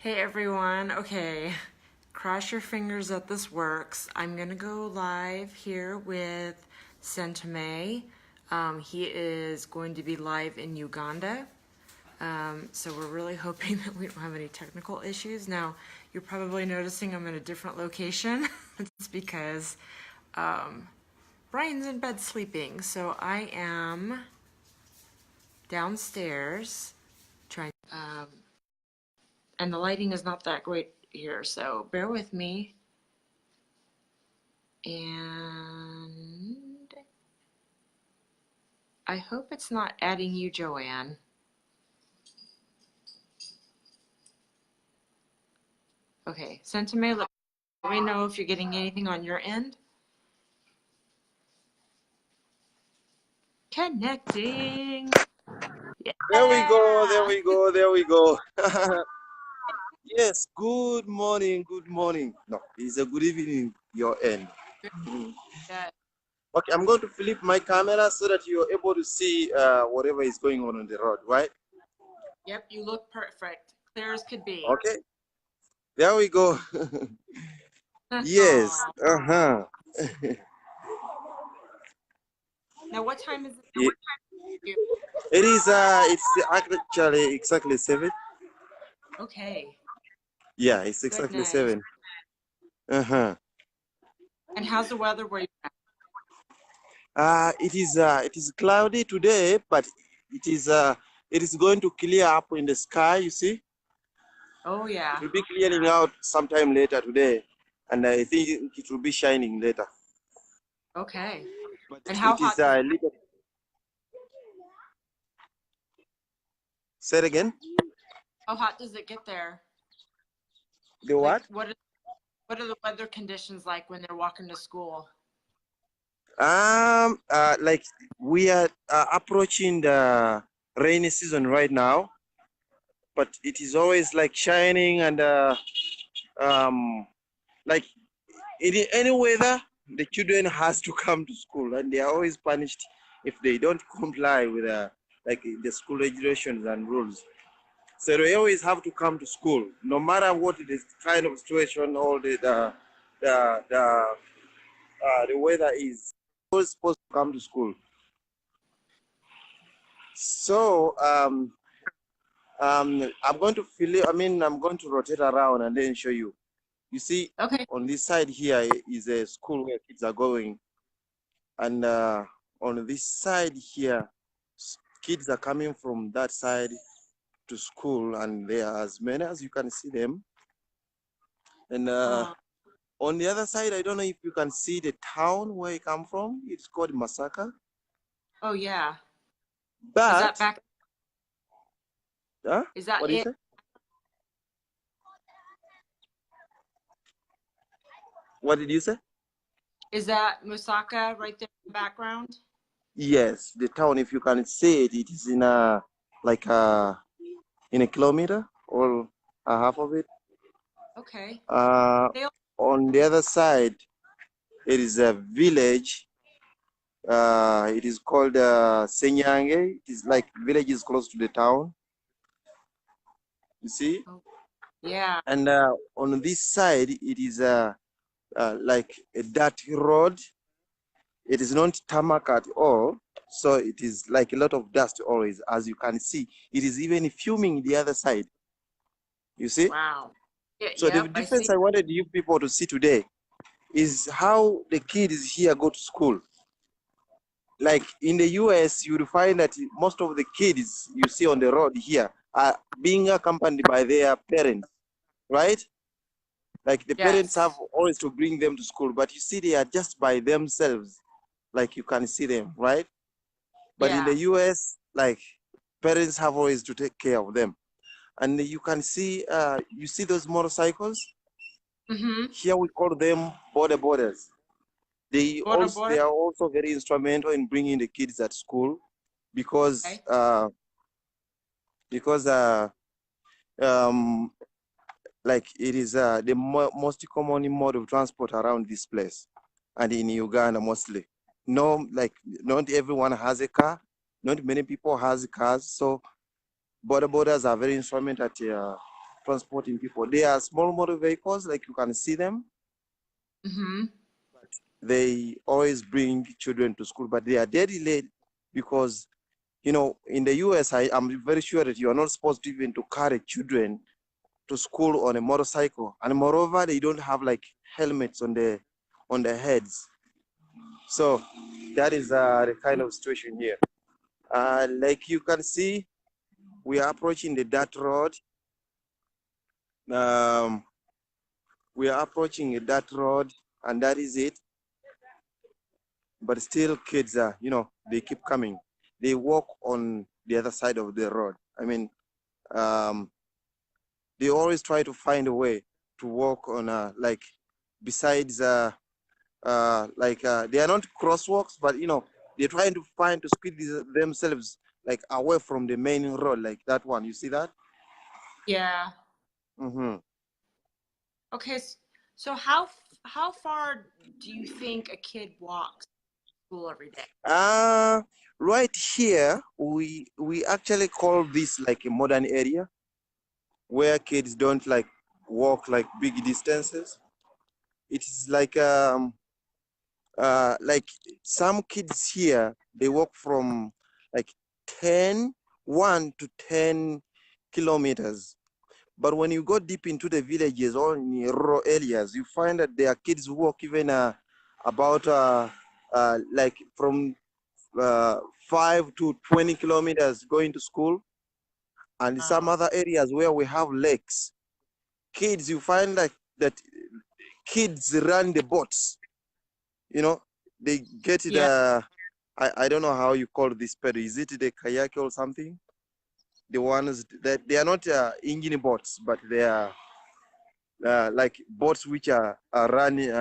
Hey everyone, okay, cross your fingers that this works. I'm gonna go live here with Ssentume. He is going to be live in Uganda. So we're really hoping that we don't have any technical issues. Now, you're probably noticing I'm in a different location. It's because Brian's in bed sleeping. So I am downstairs trying. And the lighting is not that great here, so bear with me. And I hope it's not adding you, Joanne. Okay, Ssentume, let me know if you're getting anything on your end. Connecting. Yeah. There we go, there we go, there we go. Yes, good morning, good morning. No, it's a good evening, your end. Yeah. Okay, I'm going to flip my camera so that you're able to see whatever is going on the road, right? Yep, you look perfect. Clear as could be. Okay, there we go. Yes, Now, what time is it? It is, it's actually exactly 7. Okay. Yeah, it's exactly Goodness. 7. And how's the weather where you're It is cloudy today, but it is going to clear up in the sky, you see. Oh, yeah. It will be clearing out sometime later today, and I think it will be shining later. Okay. But And how hot? a little. Say it again. How hot does it get there? The what? Like, what are the weather conditions like when they're walking to school? Like we are approaching the rainy season right now, but it is always like shining and like in any weather, the children has to come to school, and they are always punished if they don't comply with like the school regulations and rules. So they always have to come to school, no matter what the kind of situation or the weather is. Always supposed to come to school. So I'm going to I'm going to rotate around and then show you. You see, Okay. on this side here is a school where kids are going, and on this side here, kids are coming from that side to school, and there are as many as you can see them. And on the other side, I don't know if you can see the town where I come from. It's called Masaka. Oh, yeah. But Is that back? Is that what do you it? say? What did you say? Is that Masaka right there in the background? Yes, the town. If you can see it, it is in in a kilometer or a half of it. Okay. On the other side, it is a village. It is called Senyange. It is like village is close to the town. You see? Oh, yeah. And on this side, it is like a dirty road. It is not tarmac at all. So it is like a lot of dust always, as you can see. It is even fuming the other side. You see? Wow. Yeah, So the yep, difference I wanted you people to see today is how the kids here go to school. Like in the US, you will find that most of the kids you see on the road here are being accompanied by their parents, right? Like the parents have always to bring them to school, but you see they are just by themselves, like you can see them, right? But in the US, like parents have always to take care of them. And you can see, you see those motorcycles? Mm-hmm. Here we call them borders. They are also very instrumental in bringing the kids at school because like it is the most common mode of transport around this place and in Uganda mostly. No, like not everyone has a car. Not many people has cars, so borders are very instrumental transporting people. They are small motor vehicles, like you can see them. Mm-hmm. They always bring children to school, but they are dead late because, you know, in the US, I'm very sure that you are not supposed to even to carry children to school on a motorcycle, and moreover, they don't have like helmets on their heads. So that is the kind of situation here. Like you can see, we are approaching the dirt road. We are approaching a dirt road, and that is it. But still, kids are, you know, they keep coming. They walk on the other side of the road. I mean, they always try to find a way to walk on, like, besides, they are not crosswalks, but, you know, they're trying to find to squeeze themselves like away from the main road, like that one. You see that? Yeah. Mm-hmm. Okay. So how far do you think a kid walks to school every day? Right here, we actually call this like a modern area where kids don't like walk like big distances. It is like some kids here, they walk from like 1 to 10 kilometers. But when you go deep into the villages or in rural areas, you find that there are kids who walk even about like from 5 to 20 kilometers going to school. And in some Wow. other areas where we have lakes, kids, you find like that kids run the boats, you know, they get it, Yeah. I don't know how you call this pedal. Is it the kayak or something? The ones that they are not engine boats, but they are like boats which are running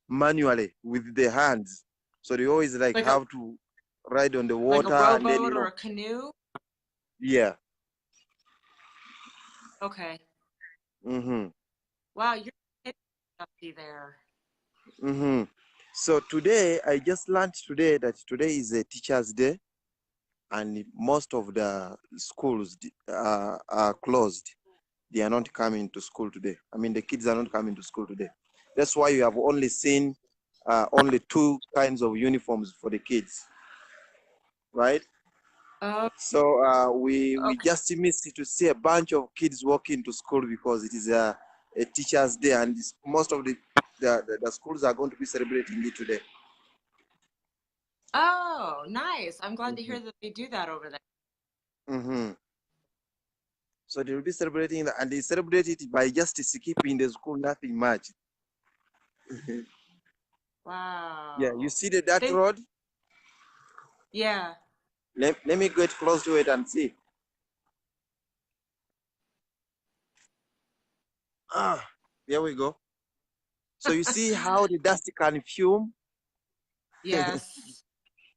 manually with their hands. So they always like Like a have to ride on the like a water, and then, rowboat you or know, a canoe? yeah. Okay. Mm-hmm. Wow, you're up there. Mm-hmm. So today, I just learned today that today is a Teacher's Day, and most of the schools are closed. They are not coming to school today. I mean, the kids are not coming to school today. That's why you have only seen only two kinds of uniforms for the kids, right? Oh, So we okay. just missed to see a bunch of kids walking to school because it is a Teacher's Day, and most of the schools are going to be celebrating it today. Oh, nice. I'm glad to Mm-hmm. hear that they do that over there. Mm-hmm. So they will be celebrating that, and they celebrate it by just skipping the school, nothing much. Yeah, you Wow. see that They, road? yeah. Let me get close to it and see. Ah, there we go. So you see how the dust can fume? Yes.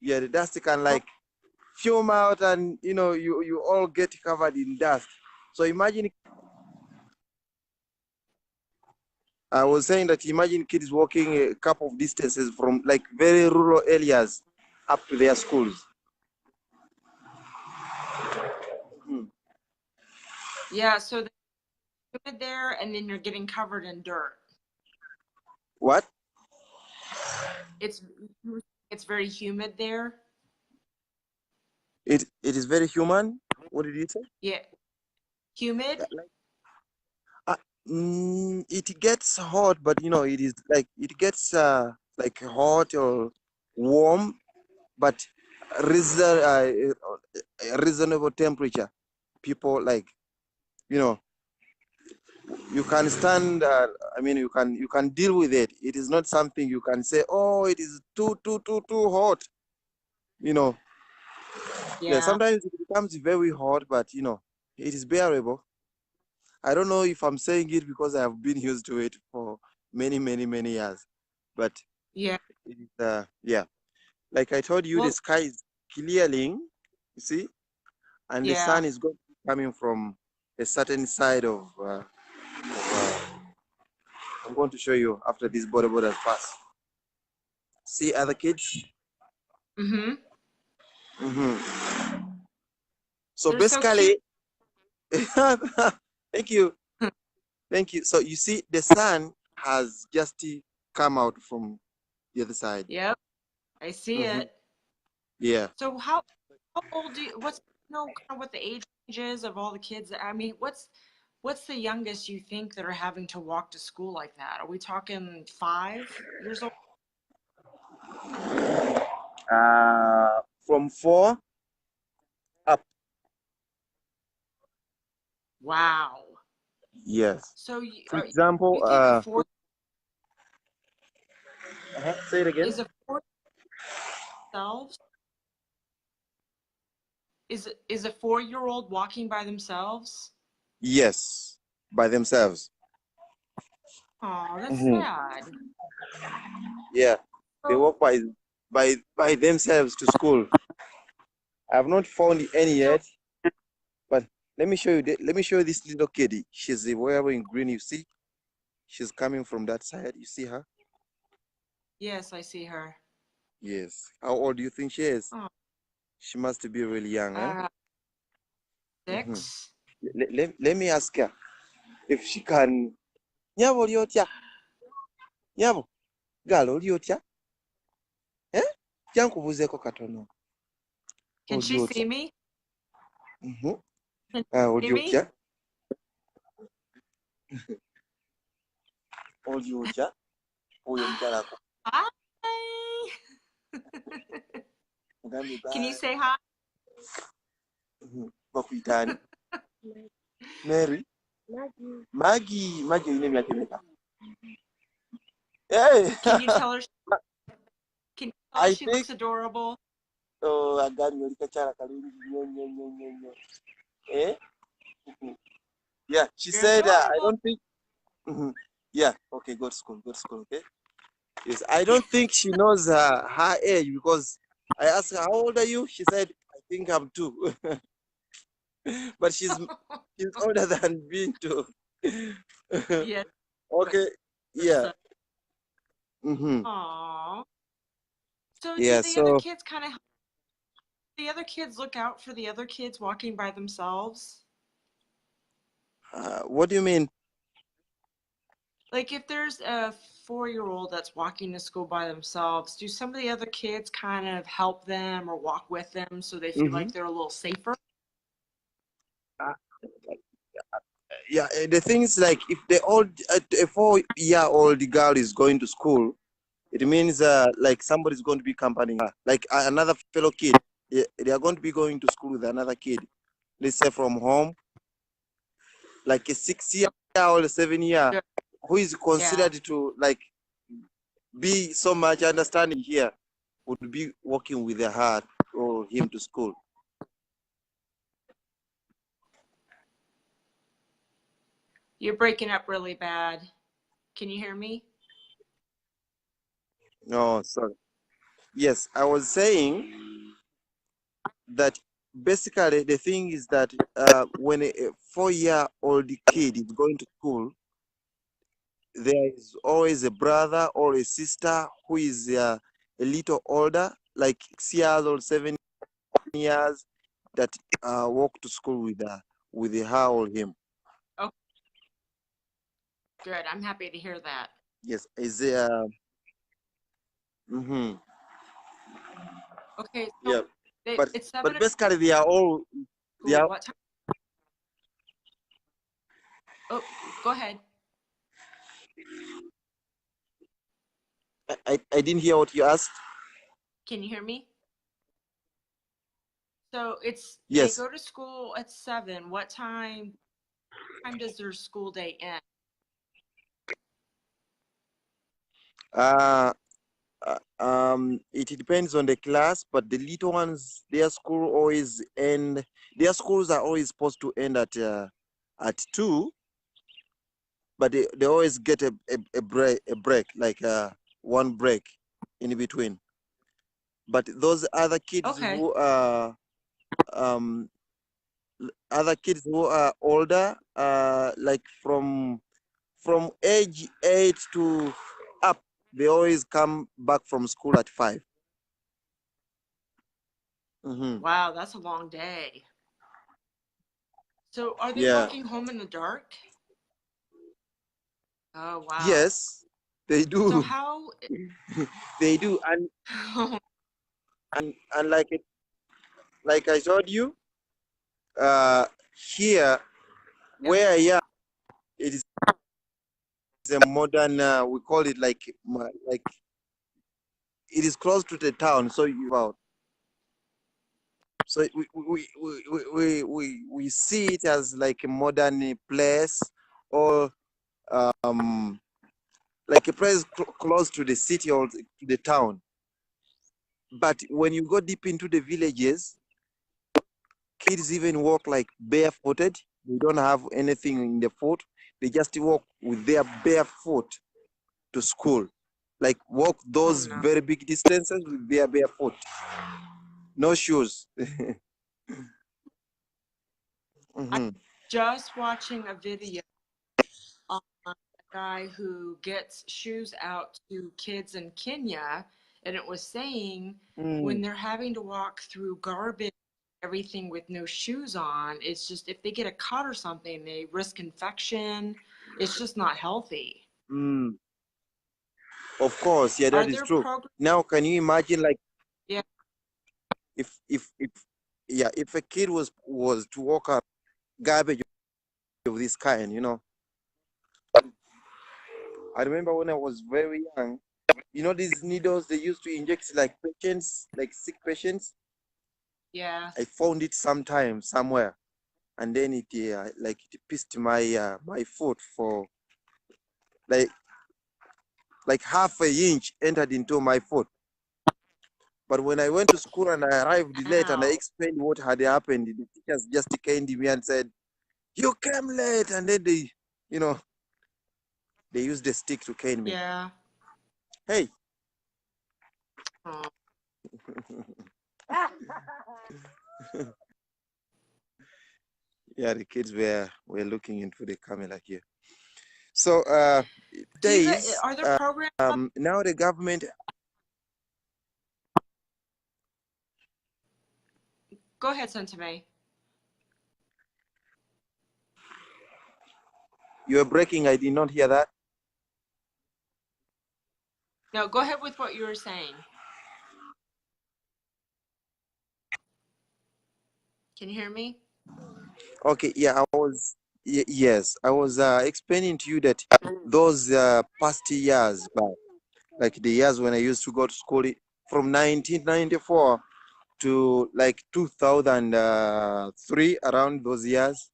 Yeah, the dust can Oh, like fume out, and you know, you all get covered in dust. So imagine, I was saying that imagine kids walking a couple of distances from like very rural areas up to their schools. Hmm. yeah. So they're good there, and then you're getting covered in dirt. What? It's it's very humid there. It is very human. What did you say? Yeah. Humid? Like, uh, it gets hot, but you know, it is like it gets like hot or warm, but reasonable temperature. People like, you know, you can stand. I mean, you can deal with it. It is not something you can say, oh, it is too hot. You know, yeah. Yeah. Sometimes it becomes very hot, but you know, it is bearable. I don't know if I'm saying it because I have been used to it for many years, but Yeah. it is, yeah. Like I told you, the Well, sky is clearing, you see, and the yeah. sun is going to be coming from a certain side I'm going to show you after this border pass. See other kids? Mm-hmm. Mm-hmm. So They're so cute. basically, Thank you. Thank you. So you see, the sun has just come out from the other side. Yep, I see Mhm. it. Yeah. So how old do you, what's, you know, kind of what the age is of all the kids? I mean, what's the youngest you think that are having to walk to school like that? Are we talking 5 years old? From 4 up. Wow. Yes. So For example, you think a four say it again. is a four themselves? Is a 4-year-old walking by themselves? Yes, by themselves. Oh, that's Mhm. sad. Yeah, they So, walk by themselves to school. I have not found any so yet, but let me show you. Let me show you this little kitty. She's wearing green. You see, she's coming from that side. You see her? yes, I see her. Yes. How old do you think she is? Oh, She must be really young, eh? 6. Let me ask her if she can. Nyabo lyotya? Nyabo, galo lyotya? Eh? Jankubuzeeko katono. Can she see Olyotya? me? Mhm. Can she see me? Olyotya? Olyotya? Oyo mukyala ako. Hi. Mugambye Can you bye. say hi? Bakuyita ani? Mary? Maggie olina emyaka emeka? Hey! Can you tell her? Can you tell her I she think, looks adorable? oh, agambye oli kakyala kalungi nnyo. Eh? Yeah, she You're said, I adorable. don't think, yeah, okay, go to school, okay? Yes, I don't think she knows her age because I asked her, how old are you? She said, I think I'm 2. But she's older than me too. Yes. Okay, yeah. So, Mm-hmm. aw. So do Yeah, the other so kids kind of the other kids look out for the other kids walking by themselves? what do you mean? Like if there's a 4-year-old that's walking to school by themselves, do some of the other kids kind of help them or walk with them so they feel Mm-hmm. like they're a little safer? Yeah, the thing is like if a 4-year-old girl is going to school, it means like somebody's going to be accompanying her, like another fellow kid. They are going to be going to school with another kid. Let's say from home, like a 6-year or a 7-year, Good. who is Yeah. considered to like be so much understanding here, would be working with her or him to school. You're breaking up really bad. Can you hear me? No, sorry. Yes, I was saying that basically the thing is that when a 4-year-old kid is going to school, there is always a brother or a sister who is a little older, like 6 years or 7 years, that walk to school with her or him. Oh, good. I'm happy to hear that. Yes, is there? Okay, so Yeah, but it's 7 but o'clock basically they are all they school. are. What time? Oh, go ahead. I didn't hear what you asked. Can you hear me? So they Yes. go to school at 7. What time does their school day end? Uh, it depends on the class, but the little ones, their school always end. Their schools are always supposed to end at 2, but they always get a break, like one break in between. But those other kids Okay. who are um older, like from age 8 to up, they always come back from school at 5. Mm-hmm. Wow, that's a long day. So are they Yeah. walking home in the dark? Oh, wow. Yes, they So do. how, They do. And like I told you, uh, here yep. where I am, it is a modern. We call it like it is close to the town. So you about. So we see it as like a modern place, or um like a place close to the city or to the town. But when you go deep into the villages, kids even walk like barefooted. They don't have anything in the foot. They just walk with their bare foot to school. Like walk Oh, those no. very big distances with their bare foot. No shoes. I'm Hmm. just watching a video on a guy who gets shoes out to kids in Kenya, and it was saying when Mm, they're having to walk through garbage, everything with no shoes on, it's just if they get a cut or something, they risk infection. It's just not healthy. mm. Of course, yeah, Are that is there true. programs? Now, can you imagine like Yeah, if yeah, if a kid was to walk out garbage of this kind, I remember when I was very young, these needles they used to inject like patients, like sick patients. yeah. I found it sometime somewhere, and then it like it pissed my foot for like half a inch entered into my foot. But when I went to school and I arrived late and I Ow. explained what had happened, the teachers just came to me and said, "You came late," and then you know, they used a stick to cane me. Yeah. Hey, Oh. yeah, the kids were looking into the camera here. So Do you guys, days are there programs? now the government. Go ahead, Ssentume. You were breaking. I did not hear that. No, go ahead with what you were saying. Can you hear me? Okay, yeah, yes, I was explaining to you that those past years back, like the years when I used to go to school from 1994 to like 2003, around those years,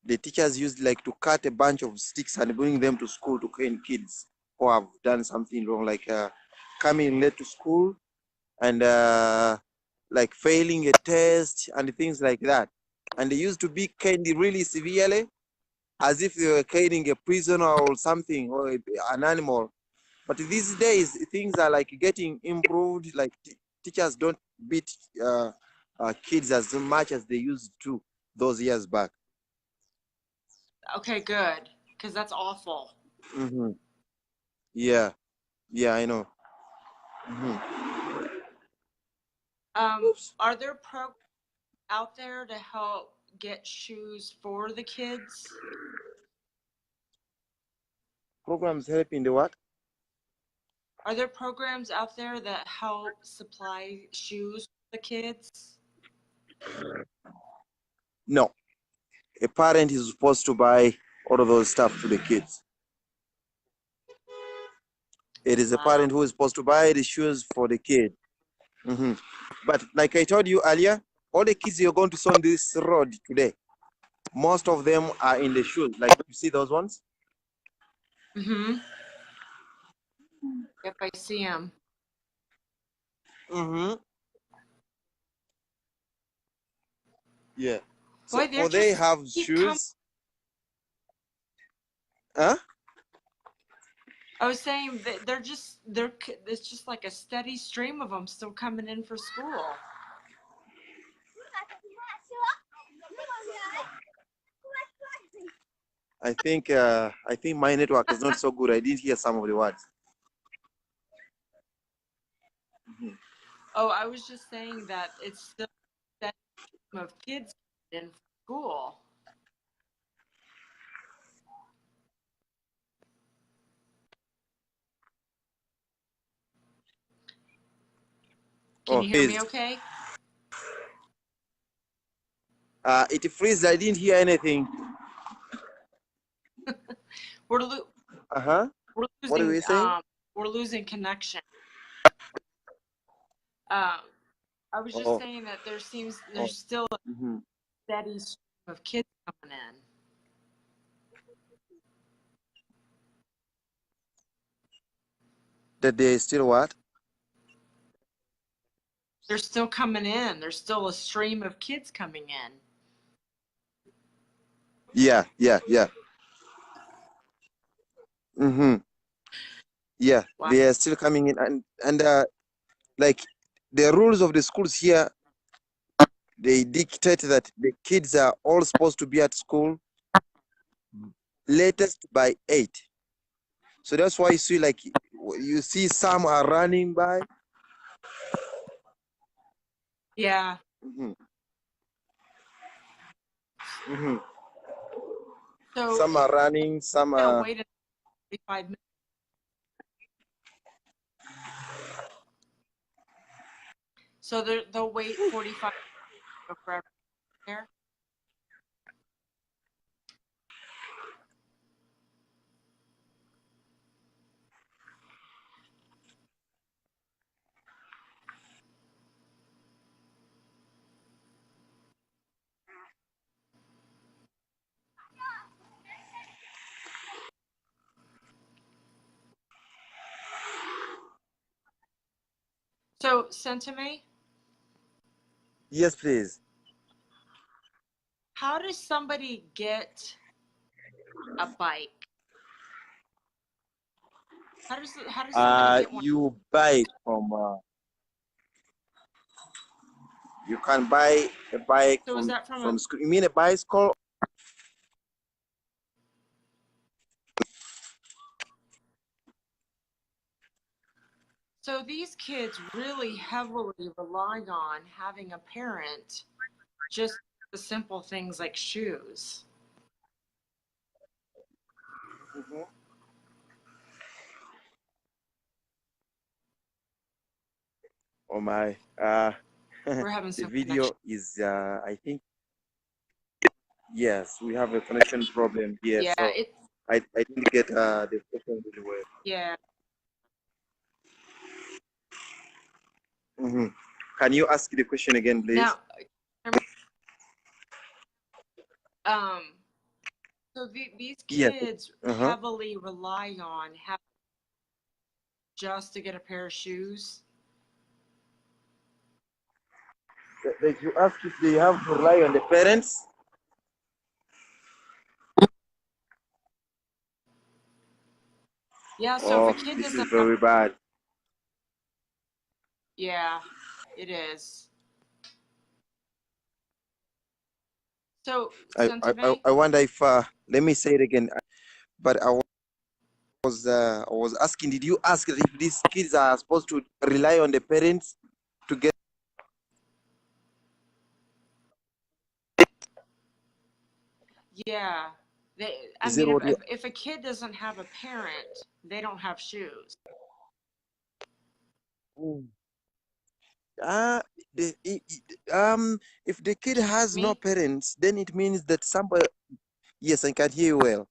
the teachers used like to cut a bunch of sticks and bring them to school to cane kids who have done something wrong, like coming late to school and like failing a test and things like that. And they used to be caned really severely, as if they were caning a prisoner or something, or an animal. But these days, things are like getting improved. Like teachers don't beat kids as much as they used to those years back. Okay, good. Because that's awful. Hmm. Yeah, yeah, I know. Hmm. Oops. Are there programs out there to help get shoes for the kids? Programs helping the what? Are there programs out there that help supply shoes for the kids? No, a parent is supposed to buy all of those stuff to the kids. It is a Wow. parent who is supposed to buy the shoes for the kid. Hmm. But like I told you earlier, all the kids you're going to see on this road today, most of them are in the shoes. Like you see those ones? Mm-hmm. Yep, I see them. Mm-hmm. Yeah. So Boy, they're for they just have keep coming. shoes. Huh? I was saying that they're it's just like a steady stream of them still coming in for school. I think my network is not so good. I didn't hear some of the words. Mhm. Oh, I was just saying that it's still a steady stream of kids coming in. school. Can you hear me okay? It freezed. I didn't hear anything. We're Uh-huh. What are losing we saying? we're losing connection. I was just Oh, saying that there's still a mhm. steady stream of kids coming in. That they still what? They're still coming in. There's still a stream of kids coming in. Yeah. Mm-hmm. Yeah, Wow. they are still coming in, and like the rules of the schools here, they dictate that the kids are all supposed to be at school latest by 8. So that's why you see, like, you see some are running by. Yeah. Mm-hmm. Mm-hmm. So Some are running, some they'll are. wait 45 minutes. So they'll wait 45 minutes before everyone there. So Ssentume, Yes, please. how does somebody get a bike? How does somebody get one? You buy it from. You can buy a bike So is that from a from school. You mean a bicycle? So these kids really heavily rely on having a parent just the simple things like shoes. Mm-hmm. Oh my. We're having The some connection. video is. I think. Yes, we have a connection problem here, Yeah, so I didn't get the question really well. yeah. Mm-hmm. Can you ask the question again, please? Now, so these Yes. kids Uh-huh. heavily rely on having just to get a pair of shoes. Like you ask if they have to rely on the parents. Yeah, so if a Oh, kid this is doesn't have, very bad. yeah, it is. So, Ssentume, I wonder if let me say it again. But I was asking, did you ask if these kids are supposed to rely on the parents to get? yeah, I Is it mean, what you? if a kid doesn't have a parent, they don't have shoes. Mm. Ah, if the kid has no Me? parents, then it means that somebody. Yes, I can hear you well.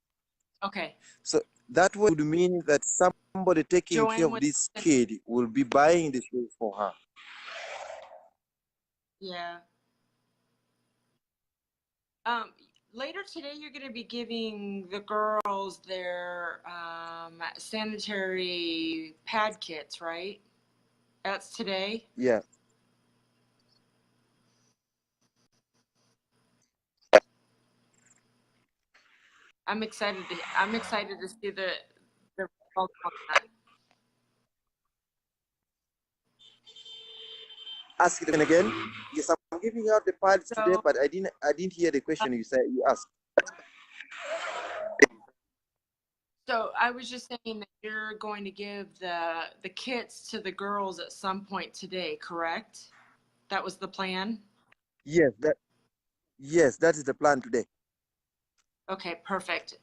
Okay. So that would mean that somebody taking care Joanne of with, this kid will be buying the shoes for her. yeah. Um, Later today, you're going to be giving the girls their sanitary pad kits, right? That's today. Yeah. I'm excited to see the results on that. Ask it again. Yes, I'm giving out the pads today, So, but I didn't hear the question you said you asked. so I was just saying that you're going to give the kits to the girls at some point today, correct? That was the plan. Yes, Yes, that is the plan today. Okay, perfect.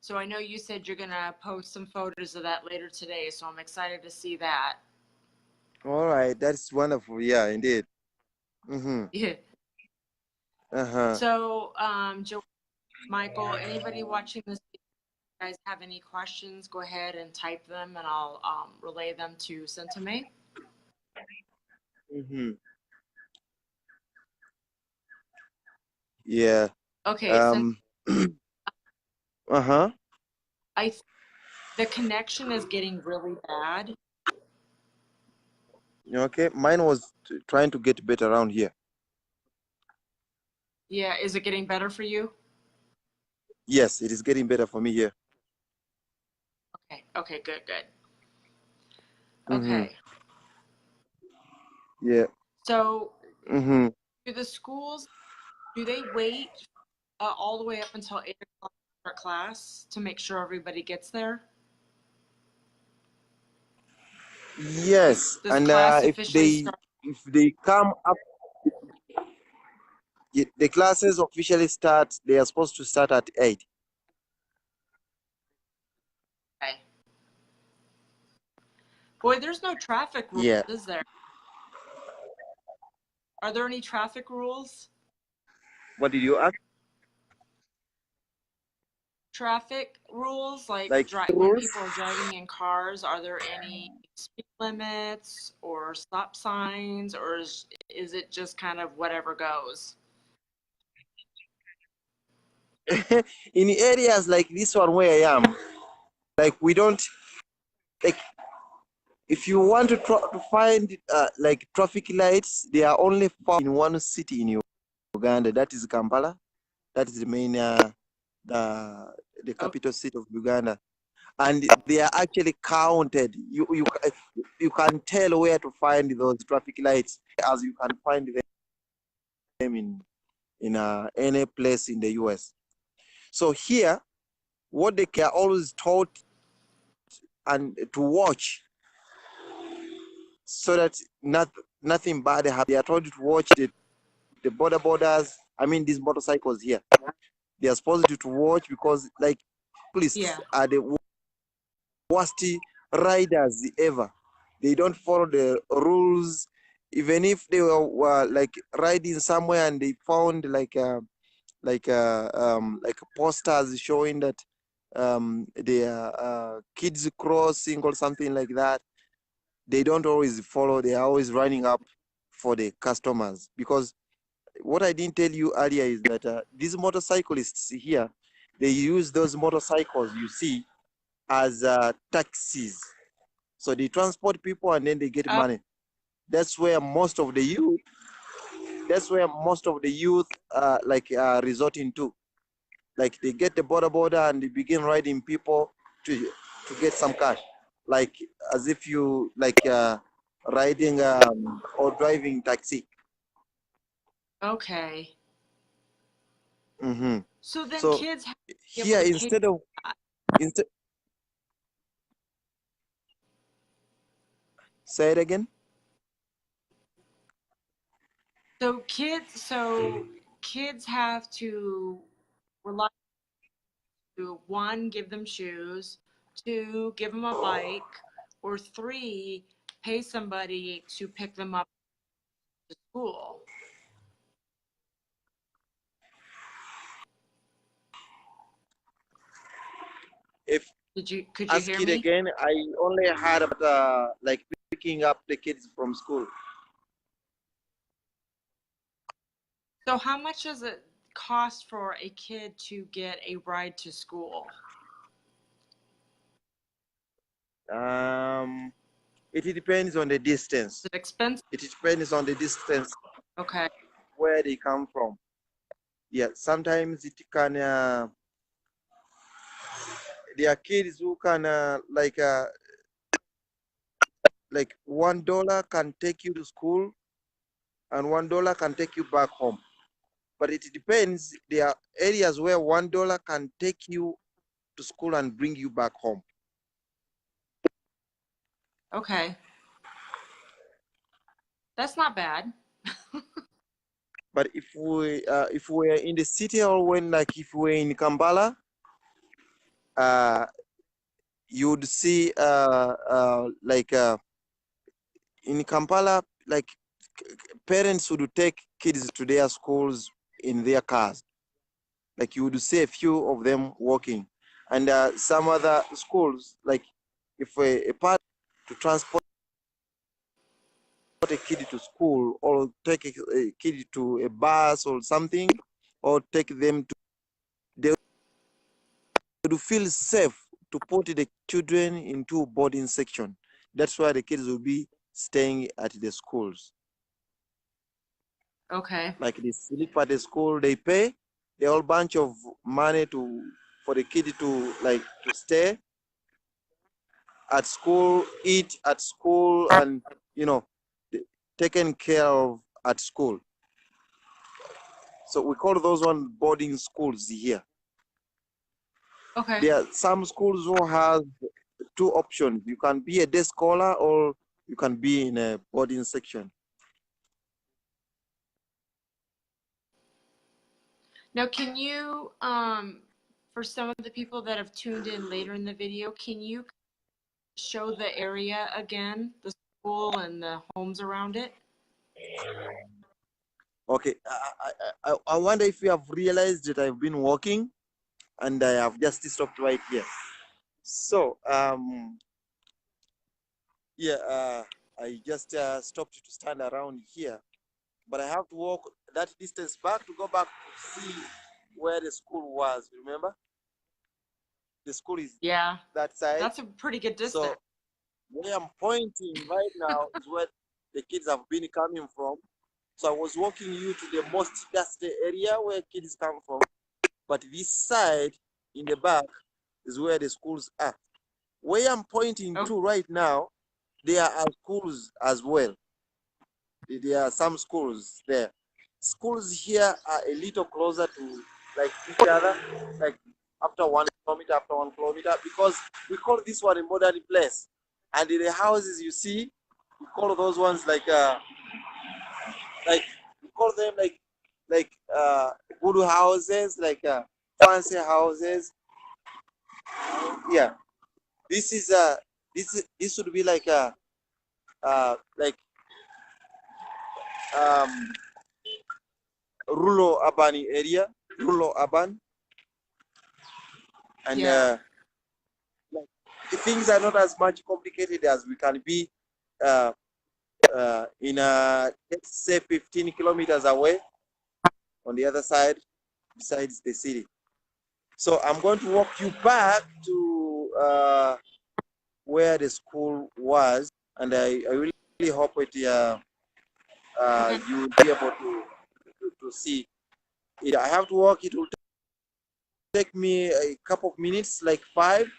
So I know you said you're gonna post some photos of that later today, so I'm excited to see that. All right, that's wonderful. Yeah, indeed. Mm-hmm. Yeah. Uh-huh. So, Joe, Michael, anybody watching this, if you guys have any questions, go ahead and type them, and I'll relay them to Ssentume. Mm-hmm. Yeah. Okay, Um. Uh-huh. I the connection is getting really bad. Okay. Mine was trying to get better around here. Yeah, is it getting better for you? Yes, it is getting better for me here. Okay, okay, good, good. Mm-hmm. Okay, Yeah. so Mm-hmm. do the schools, do they wait all the way up until 8 o'clock for class to make sure everybody gets there? Yes, Does and class officially start? if they come up, the classes officially start. They are supposed to start at 8. Okay. Boy, there's no traffic rules, Yeah. is there? Are there any traffic rules? What did you ask? Traffic rules, like Like when rules? people are driving in cars, are there any speed limits or stop signs, or is it just kind of whatever goes? In areas like this one where I am, like we don't like if you want to find like traffic lights, they are only found in one city in Uganda. That is Kampala. That is the main the Oh, capital city of Uganda, and they are actually counted. You can tell where to find those traffic lights as you can find them in any place in the US. So here, what they are always taught and to watch so that nothing bad happens. They are told to watch the borders. I mean, these motorcycles here. They are supposed to watch because, like, police yeah. are the worst riders ever. They don't follow the rules. Even if they were like riding somewhere and they found like posters showing that they are kids crossing or something like that, they don't always follow. They are always running up for the customers because what I didn't tell you earlier is that these motorcyclists here, they use those motorcycles you see as taxis. So they transport people and then they get Oh, money. That's where most of the youth. That's where most of the youth resorting to. Like they get the border and they begin riding people to get some cash. Like as if you like riding or driving taxi. okay. Mm-hmm. So then So kids have to be able here to pay that. instead say it again. So kids have to rely to one, give them shoes, two, give them a bike, or three, pay somebody to pick them up to school. If Could you ask hear it me? again, I only heard about like picking up the kids from school. So how much does it cost for a kid to get a ride to school? Um, it depends on the Is distance. it expensive? It depends on the distance Okay. where they come from. Yeah, sometimes it can. There are kids who can like $1 can take you to school and $1 can take you back home. But it depends. There are areas where $1 can take you to school and bring you back home. Okay. That's not bad. But if we're in the city, or when, like, if we're in Kampala, you would see like in Kampala, like parents would take kids to their schools in their cars. Like you would see a few of them walking, and some other schools, like if a part to transport a kid to school, or take a kid to a bus or something, or take them to, they would feel safe to put the children into boarding section. That's why the kids will be staying at the schools. Okay. Like they sleep at the school, they pay the whole bunch of money for the kid to, like, to stay at school, eat at school, and taken care of at school. So we call those one boarding schools here. Okay. There are some schools who have two options. You can be a day scholar, or you can be in a boarding section. Now, can you, for some of the people that have tuned in later in the video, can you show the area again, the school and the homes around it? Okay, I wonder if you have realized that I've been walking, and I have just stopped right here. So yeah, I just stopped to stand around here, but I have to walk that distance back to go back to see where the school was. Remember, the school is Yeah, that side. that's a pretty good distance. So where I'm pointing right now is where the kids have been coming from. So I was walking you to the most dusty area where kids come from, but this side in the back is where the schools are. Where I'm pointing to right now, there are schools as well. There are some schools there. Schools here are a little closer to, like, each other, like after 1 kilometer, after 1 kilometer, because we call this one a modern place. And in the houses you see, we call those ones like we call them like good houses, like fancy houses. Yeah, this is this would be like a like rural urban area, rural urban, and Yeah. like, things are not as much complicated as we can be in let's say 15 kilometers away on the other side, besides the city. So I'm going to walk you back to where the school was, and I really hope it Okay. you will be able to see it. I have to walk. It will take me a couple of minutes, like 5.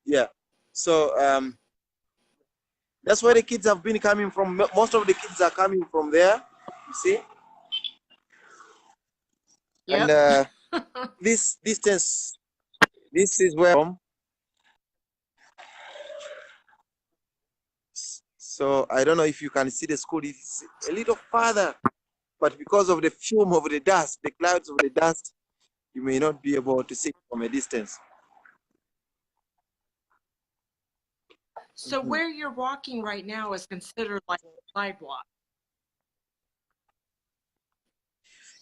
Yeah. So that's where the kids have been coming from. Most of the kids are coming from there. You see. Yep. And this distance, this is where I'm from. So I don't know if you can see the school. It's a little farther, but because of the fume of the dust, the clouds of the dust, you may not be able to see it from a distance. So where you're walking right now is considered like a sidewalk.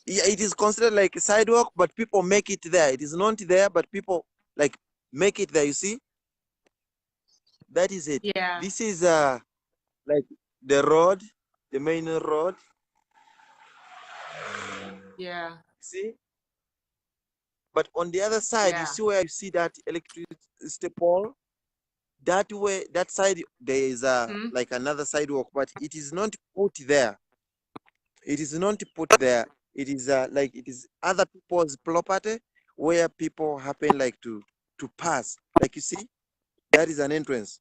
Yeah, it is considered like a sidewalk, but people make it there. It is not there, but people like make it there. You see, that is it. Yeah. This is like the road, the main road. Yeah. See, but on the other side, Yeah. you see where you see that electricity pole. That way, that side, there is like another sidewalk, but it is not put there. It is not put there. It is like it is other people's property where people happen like to pass. Like you see, that is an entrance.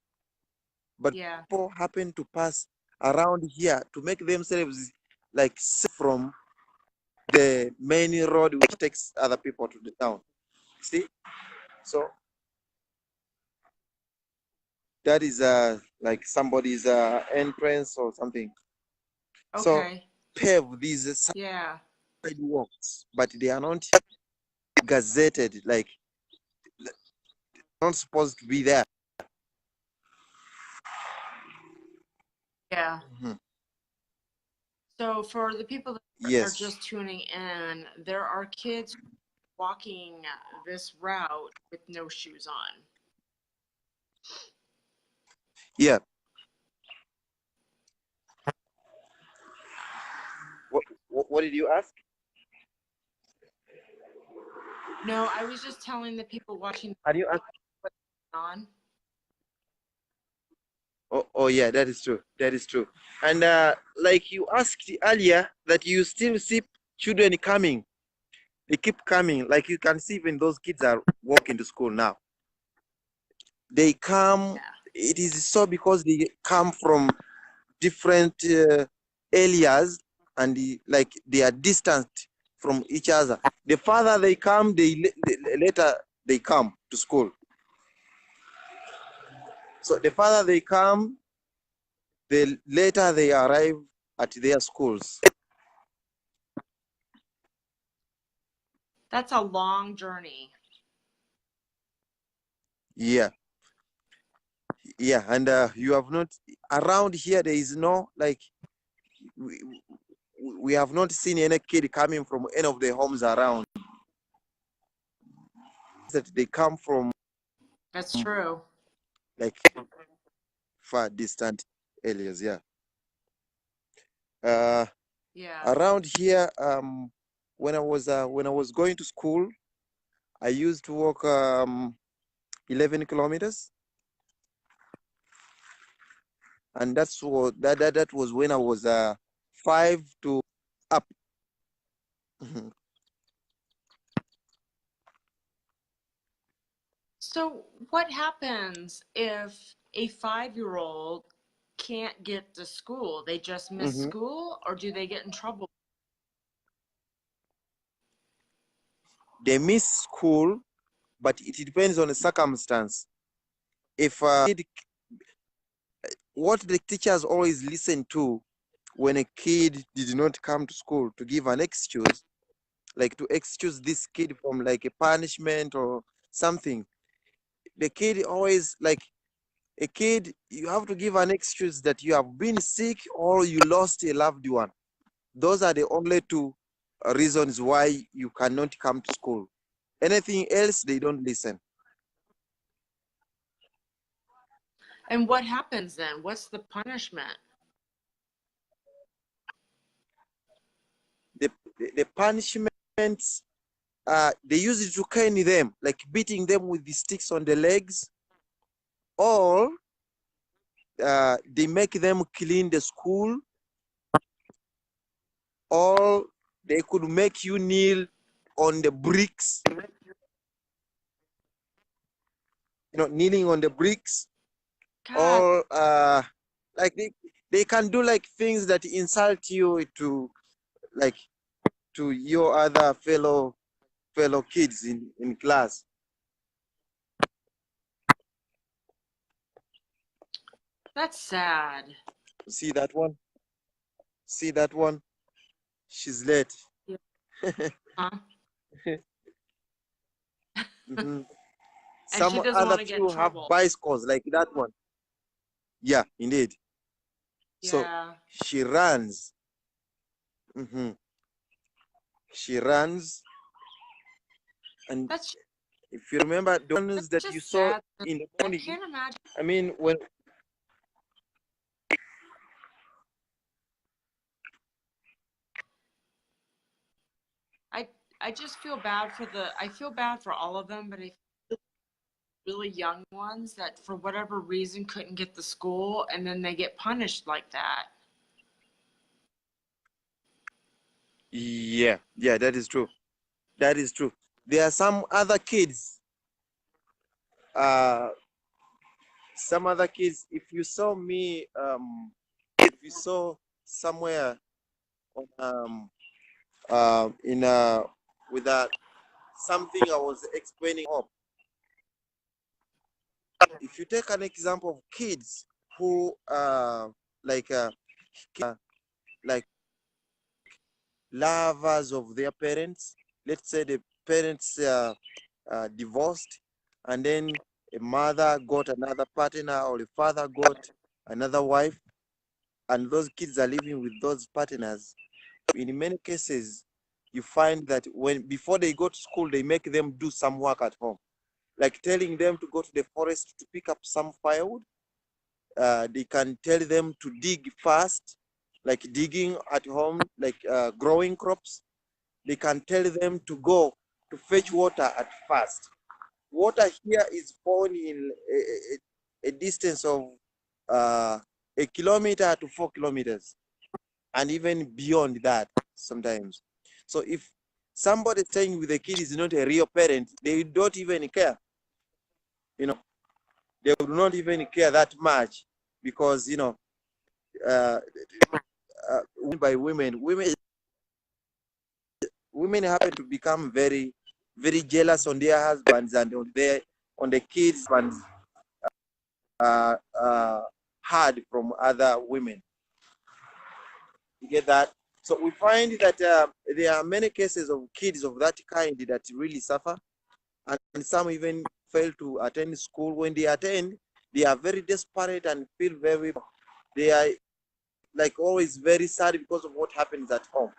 But Yeah. people happen to pass around here to make themselves like safe from the main road which takes other people to the town. See, so that is like somebody's entrance or something. So Okay. pave these Yeah. sidewalks, but they are not gazetted, like not supposed to be there. Yeah. Mhm. So for the people that are Yes. just tuning in, there are kids walking this route with no shoes on. Yeah. What did you ask? No, I was just telling the people watching Are you ask? what's on. Oh, yeah, that is true. That is true. And like you asked earlier, that you still see children coming. They keep coming. Like you can see, even those kids are walking to school now. They come. Yeah. It is so because they come from different areas, and like they are distant from each other. The farther they come, the later they come to school. So the farther they come, the later they arrive at their schools. That's a long journey. Yeah, yeah, and you have not around here. There is no like we, we have not seen any kid coming from any of the homes around. That they come from That's true. like far distant areas. Yeah. Yeah. Around here, when I was going to school, I used to walk 11 kilometers, and that was when I was 5 to up. Mhm. So what happens if a 5-year-old can't get to school? They just miss Mhm. school, or do they get in trouble? They miss school, but it depends on the circumstance. If what the teachers always listen to when a kid did not come to school, to give an excuse, like to excuse this kid from like a punishment or something. The kid always like a kid, you have to give an excuse that you have been sick or you lost a loved one. Those are the only two reasons why you cannot come to school. Anything else, they don't listen. And what happens then? What's the punishment? The punishments, they use it to cane them, like beating them with the sticks on the legs, or they make them clean the school, or they could make you kneel on the bricks, kneeling on the bricks, God, or like they can do like things that insult you to like to your other fellow kids in class. that's sad. See that one? See that one? She's late. Yeah. Huh? Mhm. And she Some doesn't other want to get in few have trouble. bicycles like that one. Yeah, indeed. So Yeah. she runs. Mhm. She runs, and That's if you remember the ones that you just saw sad. in the I morning, can't imagine. I mean, when I I just feel bad for I feel bad for all of them, but I feel really young ones that for whatever reason couldn't get to school and then they get punished like that. yeah, that is true. That is true. There are uh, some other kids, if you saw me, if you saw somewhere on, in with something I was explaining up, if you take an example of kids who like like lovers of their parents. Let's say the parents divorced, and then a mother got another partner, or a father got another wife, and those kids are living with those partners. In many cases, you find that before they go to school, they make them do some work at home, like telling them to go to the forest to pick up some firewood. They can tell them to dig fast, like digging at home, like growing crops. They can tell them to go to fetch water at first. Water here is found in a distance of a kilometer to 4 kilometers, and even beyond that sometimes. So if somebody staying with the kid is not a real parent, they don't even care. You know, they would not even care that much, because uh, by women happen to become very, very jealous on their husbands and on the kids, and hard from other women. You get that? So we find that there are many cases of kids of that kind that really suffer, and some even fail to attend school. When they attend, they are very desperate and feel very, they are like always very sad because of what happens at home.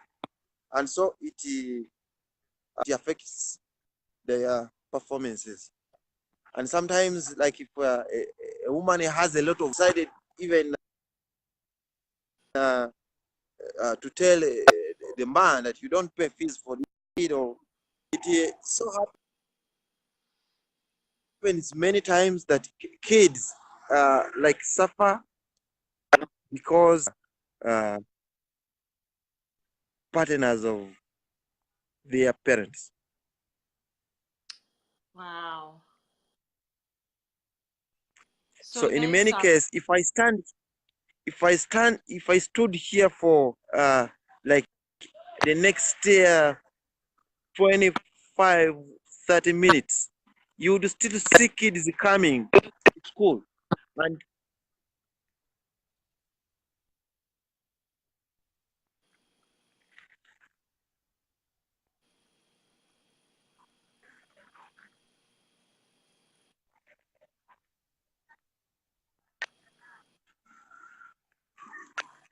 And so it affects their performances. And sometimes, like if a woman has a lot of decided even to tell the man that you don't pay fees for the kid, or it so happens many times that kids like suffer because uh, partners of their parents. Wow. So So in they many suffer. cases, if I stood here for like the next 25, 30 minutes, you would still see kids coming to school, and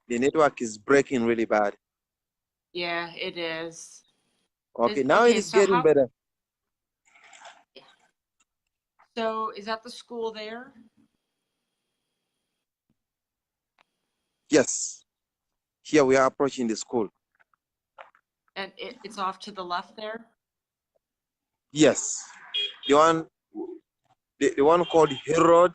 the network is breaking really bad. Yeah, it is. Okay, Is now it okay, is so getting how better. so is that the school there? Yes, here we are approaching the school. And it's off to the left there? Yes, the one, the one called Herod.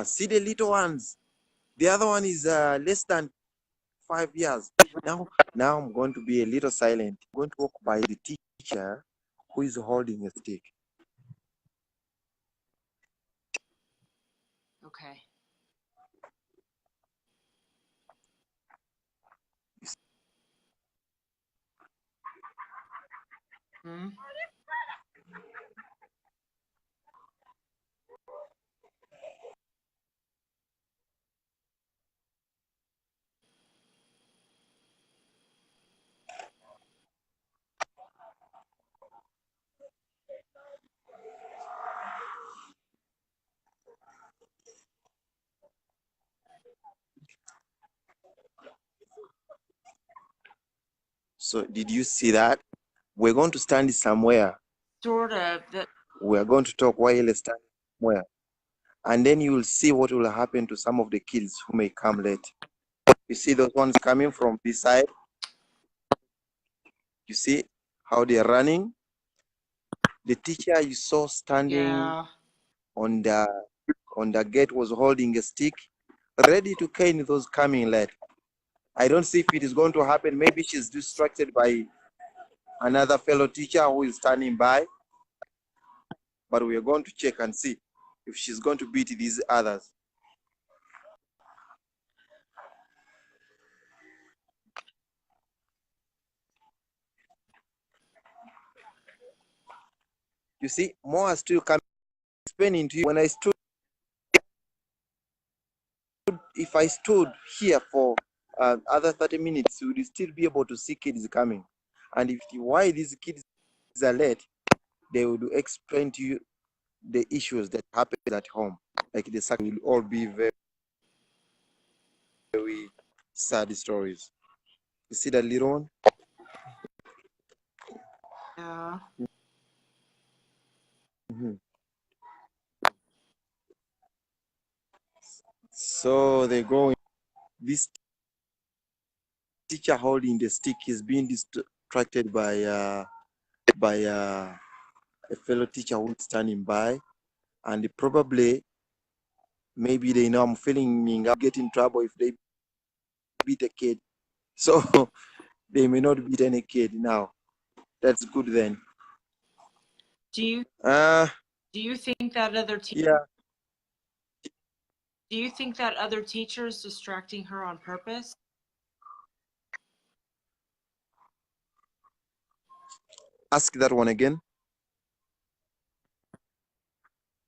See the little ones. The other one is less than 5 years. Now I'm going to be a little silent. I'm going to walk by the teacher who is holding a stick. Okay. Hmm? So did you see that? We're going to stand somewhere. Sort of. We're going to talk while standing somewhere. And then you will see what will happen to some of the kids who may come late. You see those ones coming from this side? You see how they're running? The teacher you saw standing Yeah. on the gate was holding a stick, ready to cane those coming late. I don't see if it is going to happen. Maybe she's distracted by another fellow teacher who is standing by. But we are going to check and see if she's going to beat these others. You see, more are still coming, explaining to you. When I stood if I stood here for other 30 minutes, you would still be able to see kids coming. And if why these kids are late, they would explain to you the issues that happen at home. Like the sack will all be very, very sad stories. You see that little one? Yeah. So they go. This teacher holding the stick is being distracted by a fellow teacher who's standing by, and probably maybe they know I'm feeling I'll get in trouble if they beat a kid. So they may not beat any kid now. That's good then. Do you think that other Yeah. do you think that other teacher is distracting her on purpose? Ask that one again.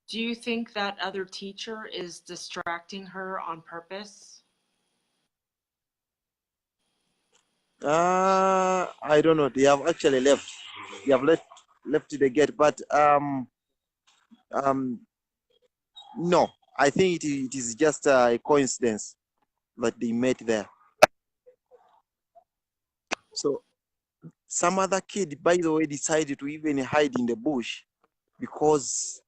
Do you think that other teacher is distracting her on purpose? I don't know. They have actually left. They have left the gate, but no. I think it is just a coincidence that they met there. So some other kid, by the way, decided to even hide in the bush because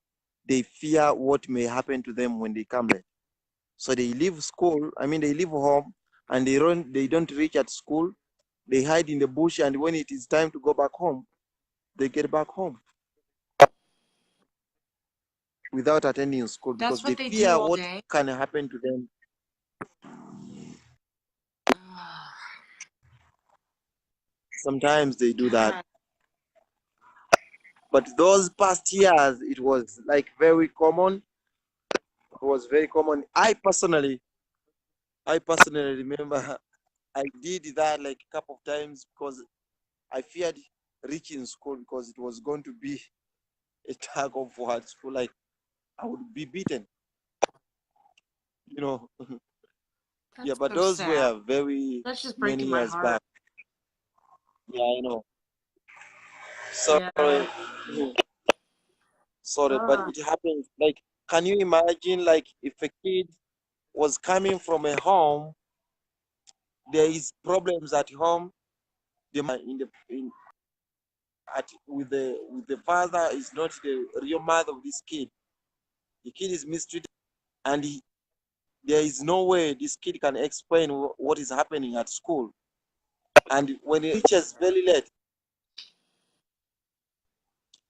they fear what may happen to them when they come late. So they leave school. I mean, they leave home and they don't reach at school. They hide in the bush, and when it is time to go back home, they get back home without attending school because That's they what they do fear all what day. can happen to them. Sometimes they do that. But those past years, it was like very common. It was very common. I personally remember I did that like a couple of times because I feared reaching school because it was going to be a tug of war at school. Like I would be beaten, you know. That's Yeah, but so those sad. were very That's just many breaking my years heart. back. Yeah, I know. Sorry. Yeah. Sorry, but it happens. Like, can you imagine, like, if a kid was coming from a home, there is problems at home, with the father is not the real mother of this kid. The kid is mistreated, and there is no way this kid can explain what is happening at school. And when it reaches very late,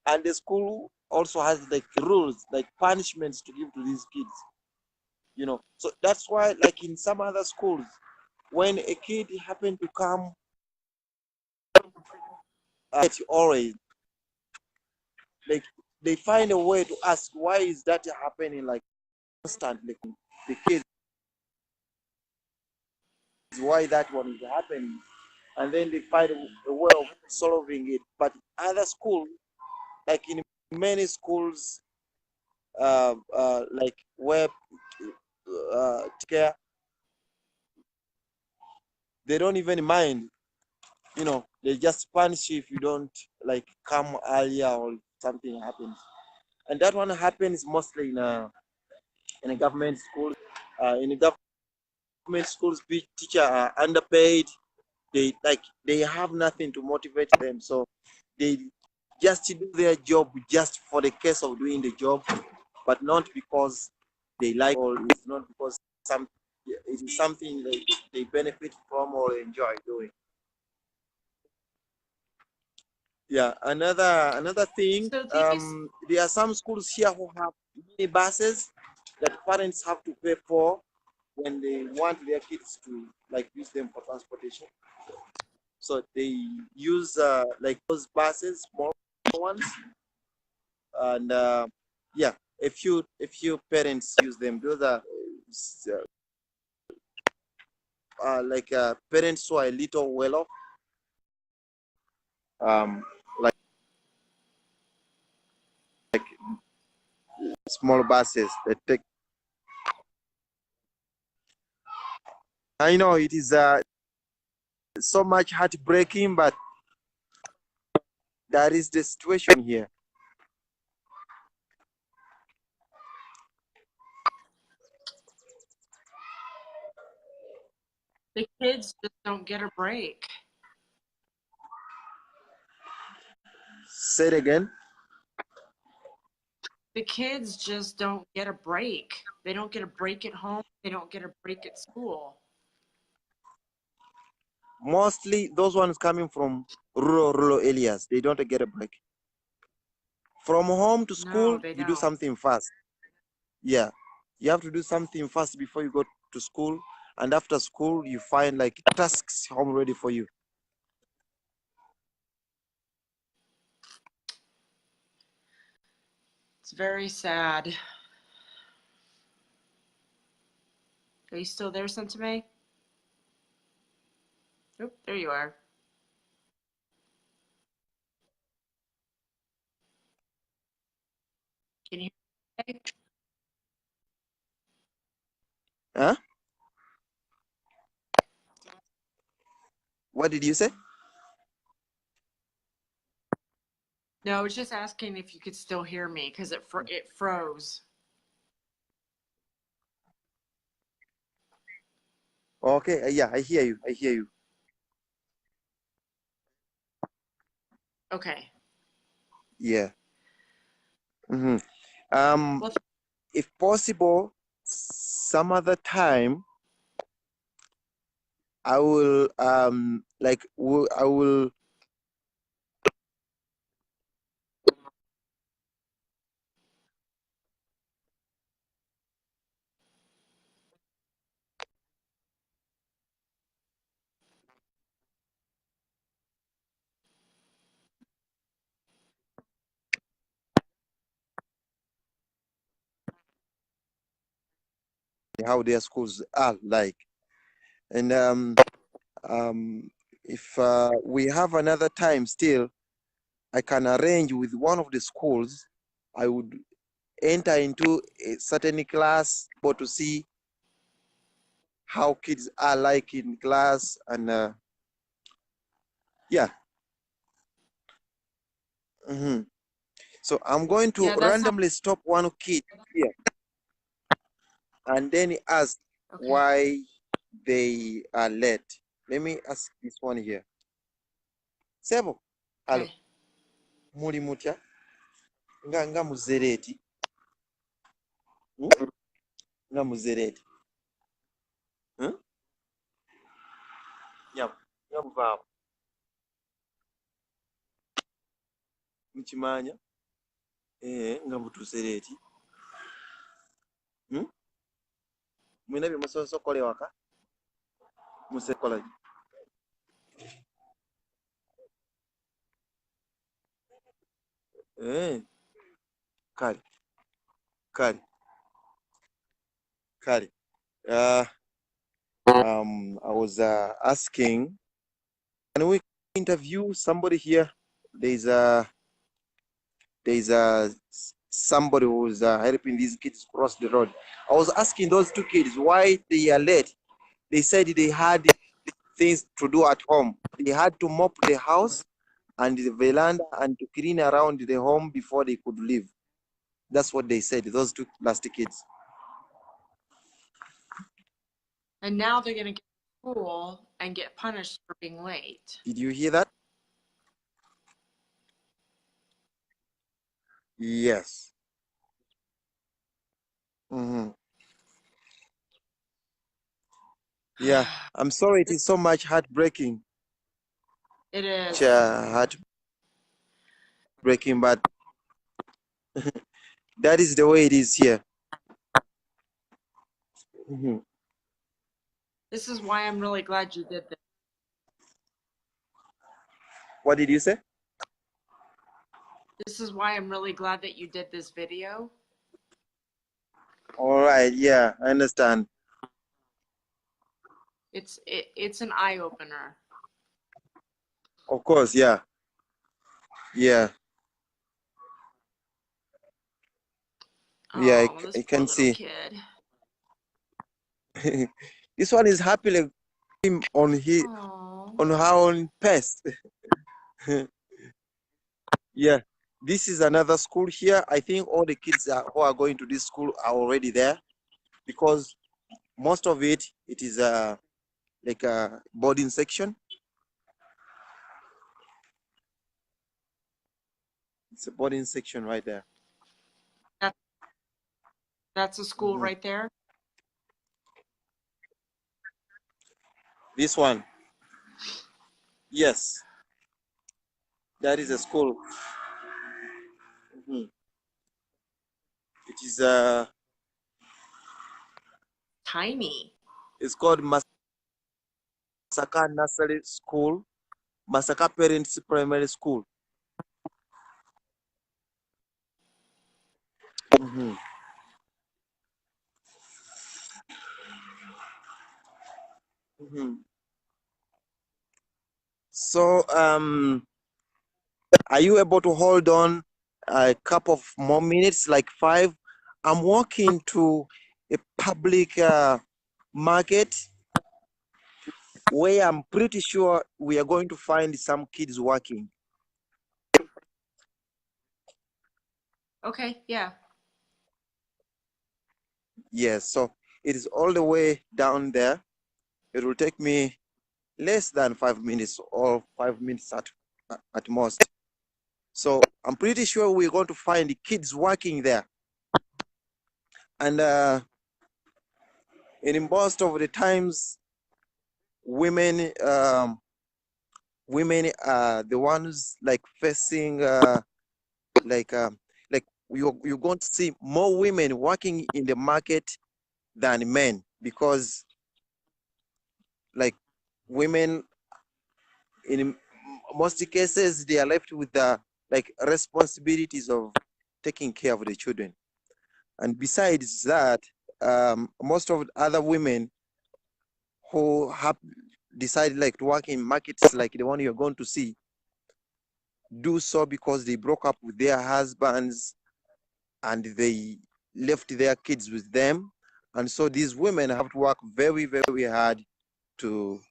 and the school also has like rules, like punishments to give to these kids, you know. So that's why, like in some other schools, when a kid happened to come always, like they find a way to ask why is that happening, like constantly. The kids, why that one is happening, and then they find a way of solving it. But other schools, like in many schools, like where care, they don't even mind. You know, they just punish you if you don't like come earlier or something happens. And that one happens mostly in a government school. In a government schools, teachers are underpaid. They have nothing to motivate them, so they just do their job just for the case of doing the job, but not because they like, or it's not because it is something they benefit from or enjoy doing. Yeah, another thing, So these there are some schools here who have mini buses that parents have to pay for when they want their kids to like use them for transportation. So they use like those buses, small ones, and yeah, a few parents use them. Those are like parents who are a little well off, like small buses that take. I know it is so much heartbreaking, but that is the situation here. The kids just don't get a break. Say it again. The kids just don't get a break. They don't get a break at home. They don't get a break at school. Mostly those ones coming from rural areas, they don't get a break. From home to school, No, they you do don't. something fast. Yeah, you have to do something fast before you go to school, and after school you find like tasks home ready for you. It's very sad. Are you still there, Ssentume? Oh, there you are. Can you hear me? Huh? What did you say? No, I was just asking if you could still hear me because it froze. Okay, yeah, I hear you. I hear you. Okay. Yeah. Mm-hmm. Well, If possible, some other time I will I will. How their schools are like, and if we have another time still, I can arrange with one of the schools. I would enter into a certain class or to see how kids are like in class, and yeah. Mm-hmm. So I'm going to yeah, that sounds randomly stop one kid here and then ask okay. why they are late. Let me ask this one here. Sebo, alo, Okay. muli mutya? Nga muzereti. Nga muzereti. Nyamu, nga muvaamu. Mukimanya? Nga mutuusereeti. Mwina bye musoose okukola ewaka? Musekola ki? Kale, kale, kale. I was asking, can we interview somebody here? There's somebody who's helping these kids cross the road. I was asking those two kids why they are late. They said they had things to do at home. They had to mop the house and the veranda and to clean around the home before they could leave. That's what they said, those two last kids. And now they're gonna get to school and get punished for being late. Did you hear that? Yes. Yeah, I'm sorry. It is so much heartbreaking. It is. Heartbreaking, but that is the way it is here. This is why I'm really glad you did this. What did you say? This is why I'm really glad that you did this video. All right. Yeah, I understand. It's an eye opener. Of course. Yeah. Yeah. Yeah. Oh, this I poor can little see. kid. This one is happily on his Aww. on her own pace. Yeah, this is another school here. I think all the kids who are going to this school are already there, because most of it is like a boarding section. It's a boarding section right there. That's a school Mhm. right there? This one, yes, that is a school. Mhm. It is Tiny. it's called Masaka Nursery School, Masaka Parents Primary School. Mhm. Mhm. So, are you able to hold on a couple of more minutes, like 5? I'm walking to a public market where I'm pretty sure we are going to find some kids working. Okay, yeah. Yes, so it is all the way down there. It will take me less than 5 minutes, or 5 minutes at most. So I'm pretty sure we're going to find the kids working there. And in most of the times, women are the ones like facing like you're going to see more women working in the market than men, because like women in most cases they are left with the like responsibilities of taking care of the children. And besides that, most of the other women who have decided like to work in markets like the one you're going to see do so because they broke up with their husbands and they left their kids with them. And so these women have to work very, very hard to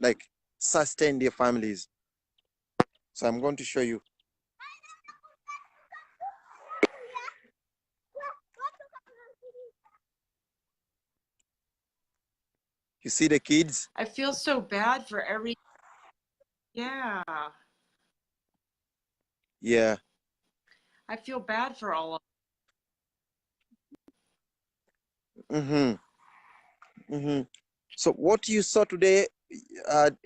like sustain their families. So I'm going to show you. You see the kids? I feel so bad for yeah. Yeah. I feel bad for all of Mm-hmm. Mm-hmm. So what you saw today,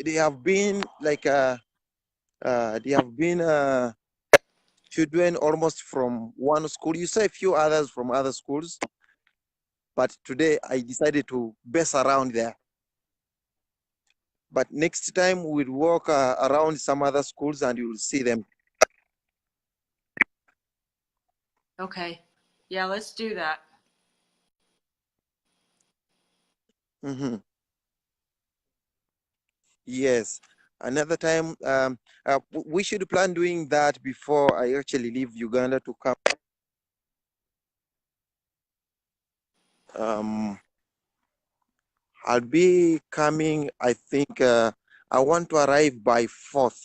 they have been like they have been children almost from one school. You saw a few others from other schools, but today I decided to base around there. But next time we'll walk around some other schools and you'll see them. Okay. Yeah, let's do that. Mm-hmm. Yes. Another time, we should plan doing that before I actually leave Uganda to come. I'll be coming, I think, I want to arrive by 4th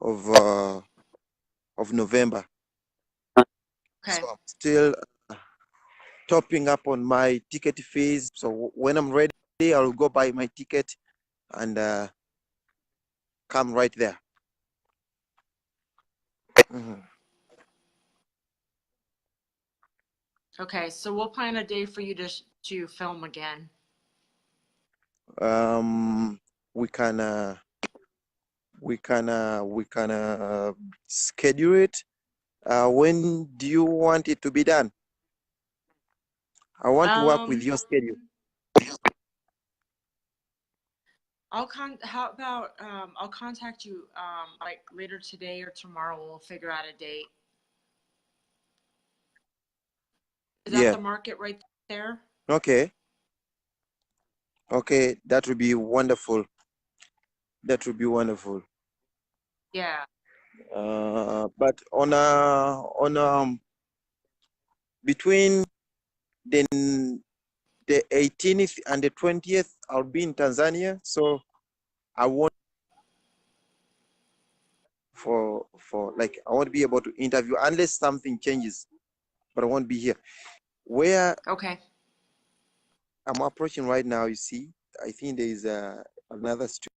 of November. Okay. So I'm still topping up on my ticket fees. So when I'm ready, I'll go buy my ticket and come right there. Mhm. Okay, so we'll plan a day for you to film again. We can schedule it. When do you want it to be done? I want to work with your schedule. How about I'll contact you like later today or tomorrow. We'll figure out a date. Is that Yeah. the market right there? Okay. Okay. That would be wonderful. That would be wonderful. Yeah. But on between the the 18th and the 20th, I'll be in Tanzania. So I won't I won't be able to interview unless something changes, but I won't be here. Where Okay. I'm approaching right now, you see, I think there is another student.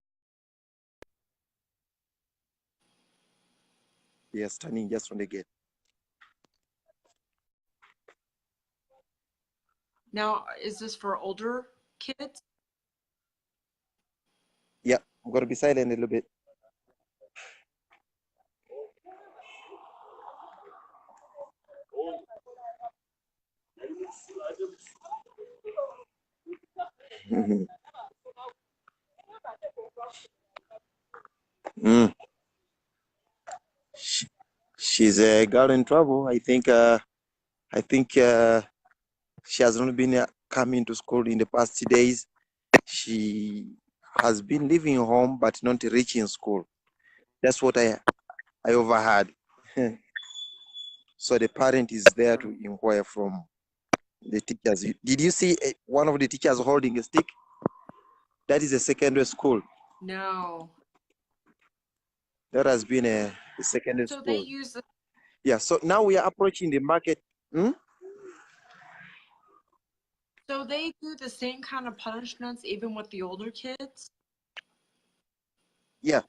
They are standing just on the gate. Now, is this for older kids? Yeah, I'm gonna be silent a little bit. Mm. She's a girl in trouble. I think she has not been coming to school in the past days. She has been leaving home but not reaching school. That's what I overheard. So the parent is there to inquire from the teachers. Did you see one of the teachers holding a stick? That is a secondary school. No. That has been a secondary So school. they use the, Yeah, so now we are approaching the market. so they do the same kind of punishments even with the older kids? Yeah,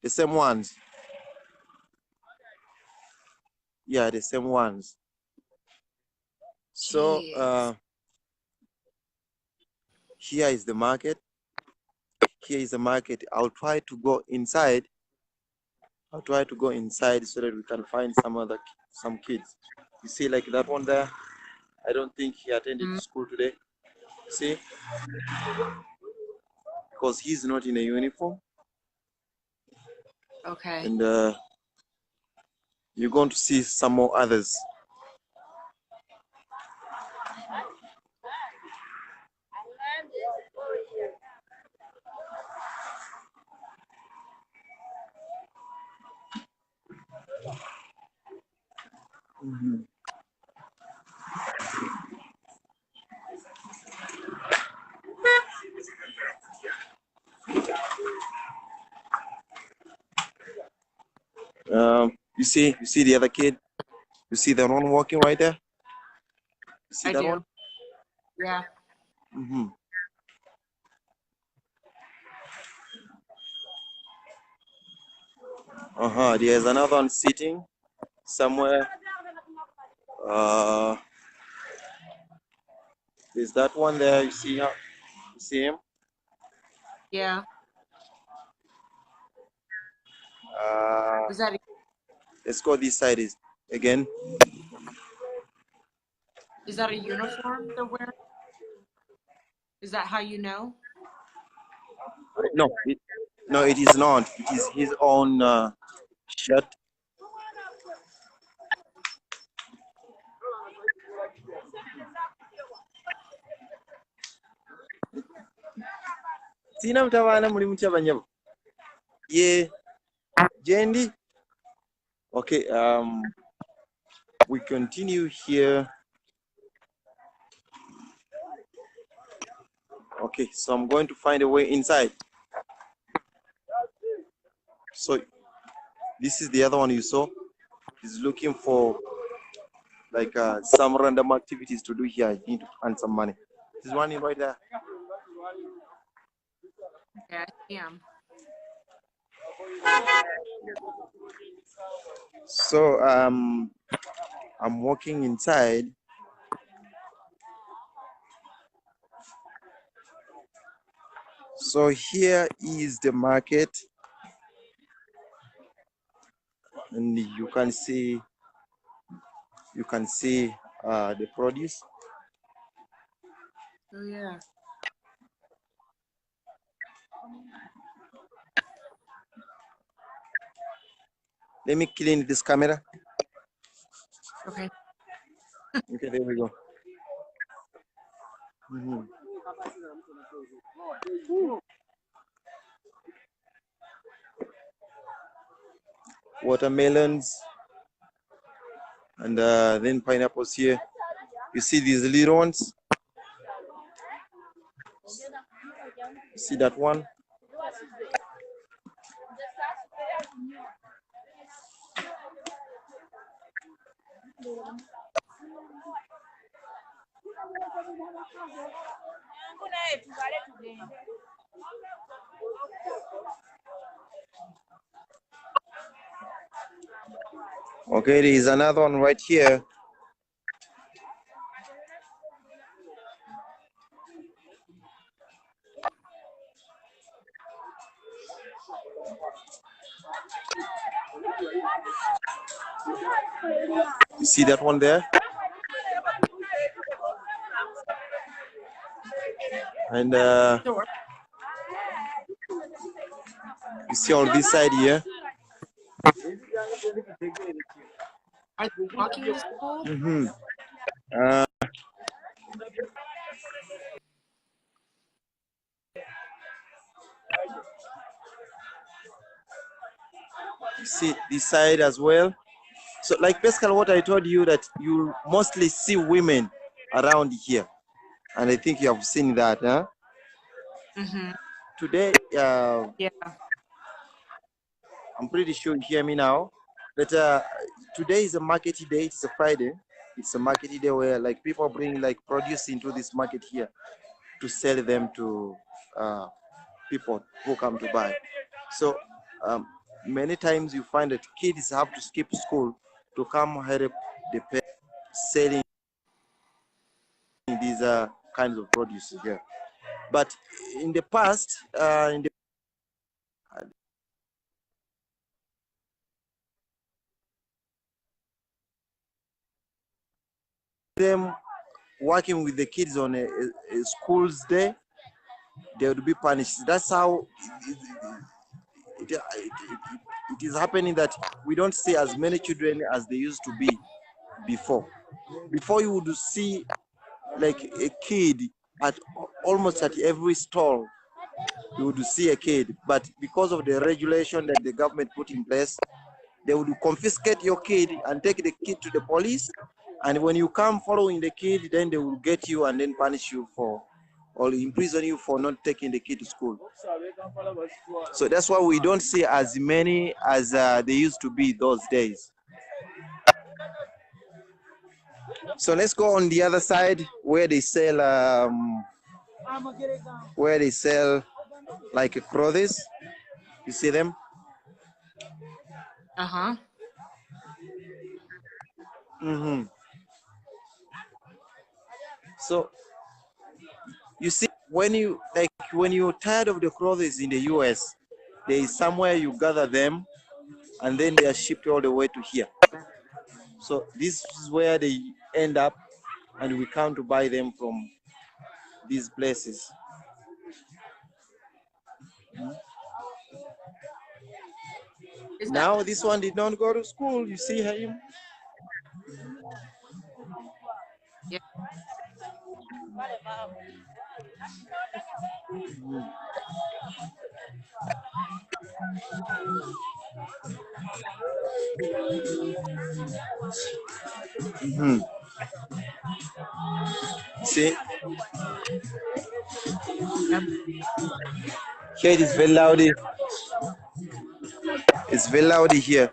the same ones. Yeah, the same ones. So Jeez. here is the market. Here is the market. I'll try to go inside. I'll try to go inside so that we can find some kids. You see, like that one there. I don't think he attended school today. See, because he's not in a uniform, Okay. and you're going to see some more others. You see the other kid. You see the one walking right there. You see I that do. one? Yeah. There's another one sitting somewhere. There's that one there. You see her? You see him? Yeah. Uh, Is that let's go this side again. a uniform they're wearing? Is that how you know? No, it is not. It is his own shirt. Sina mtawana muri mutyabanyabo. Yeah, Jendi. Okay, we continue here. Okay, so I'm going to find a way inside. So this is the other one you saw. He's looking for like some random activities to do here. I need to earn some money. There's one right there. Yeah, I see 'em. So I'm walking inside. So here is the market, and you can see the produce. Oh yeah. Let me clean this camera. Okay. Okay, there we go. Watermelons, and then pineapples here. You see these little ones? See that one? Okay, there is another one right here. You see that one there? And Sure. you see on this side here? Are they walking to school? Mm-hmm. You see this side as well. So like basically what I told you, that you mostly see women around here. And I think you have seen that, huh? Mm-hmm. Today, Yeah. I'm pretty sure you hear me now. But today is a market day. It's a Friday. It's a market day where like people bring like produce into this market here to sell them to people who come to buy. So many times you find that kids have to skip school to come help the parents selling these kinds of produce here. But in the past, them working with the kids on a school's day, they would be punished. That's how it is happening, that we don't see as many children as they used to be before. Before you would see like a kid at almost at every stall. You would see a kid, but because of the regulation that the government put in place, they would confiscate your kid and take the kid to the police. And when you come following the kid, then they will get you and then punish you for, or imprison you for not taking the kid to school. So that's why we don't see as many as they used to be those days. So let's go on the other side where they sell like clothes. You see them? Uh-huh. Mm-hmm. So you see, when you're tired of the clothes in the US, there is somewhere you gather them and then they are shipped all the way to here. So this is where they end up, and we come to buy them from these places. Is that Now this one did not go to school. You see him? yeah? Mm-hmm. See, Yep. here it is very loud. It's very loud here.